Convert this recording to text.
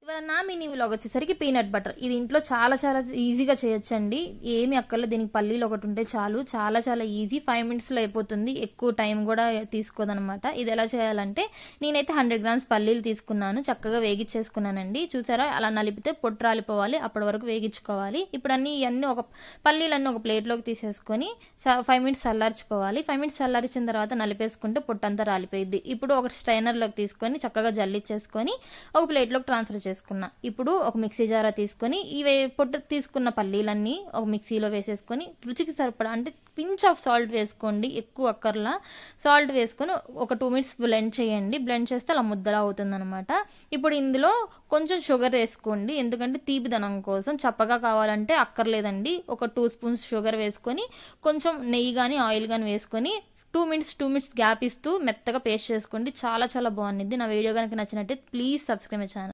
ఇవాళ నా mini vlog వచ్చేసరికి పీనట్ బటర్. ఇది ఇంట్లో చాలా చాలా ఈజీగా చేయొచ్చండి. ఏమి అక్కర్లేదు, దీనికి పల్లీలు ఒకటి ఉంటే చాలు. చాలా చాలా ఈజీ, 5 మినిట్స్లో అయిపోతుంది. ఎక్కువ టైం కూడా తీసుకోదనమాట. ఇది ఎలా చేయాలంటే, నేనైతే 100 గ్రామ్స్ పల్లీలు తీసుకున్నాను, చక్కగా వేగించేసుకున్నానండి. చూసారా, అలా నలిపితే పొట్టు రాలిపోవాలి, అప్పటి వరకు వేగించుకోవాలి. ఇప్పుడు పల్లీలన్నీ ఒక ప్లేట్లోకి తీసేసుకొని 5 మినిట్స్ చల్లార్చుకోవాలి. 5 మినిట్స్ చల్లార్చిన తర్వాత నలిపేసుకుంటే పొట్టంతా రాలిపోయింది. ఇప్పుడు ఒక స్ట్రైనర్లోకి తీసుకొని చక్కగా జల్లిచ్చేసుకొని ఒక ప్లేట్లోకి ట్రాన్స్ఫర్ చేసుకున్నా. ఇప్పుడు ఒక మిక్సీ జారా తీసుకొని పొట్టు తీసుకున్న పల్లీలన్నీ ఒక మిక్సీలో వేసేసుకొని రుచికి సరిపడా అంటే పించ్ ఆఫ్ సాల్ట్ వేసుకోండి, ఎక్కువ అక్కర్లా. సాల్ట్ వేసుకొని ఒక 2 మినిట్స్ బ్లెండ్ చేయండి. బ్లెండ్ చేస్తే అలా ముద్దలా అవుతుంది అనమాట. ఇప్పుడు ఇందులో కొంచెం షుగర్ వేసుకోండి, ఎందుకంటే తీపిదనం కోసం. చప్పగా కావాలంటే అక్కర్లేదండి. ఒక 2 స్పూన్స్ షుగర్ వేసుకొని కొంచెం నెయ్యి కానీ ఆయిల్ కానీ వేసుకొని 2 మినిట్స్ గ్యాప్ ఇస్తూ మెత్తగా పేస్ట్ చేసుకోండి. చాలా చాలా బాగుంది. నా వీడియో కనుక నచ్చినట్టే ప్లీజ్ సబ్స్క్రైబ్ మై ఛానల్.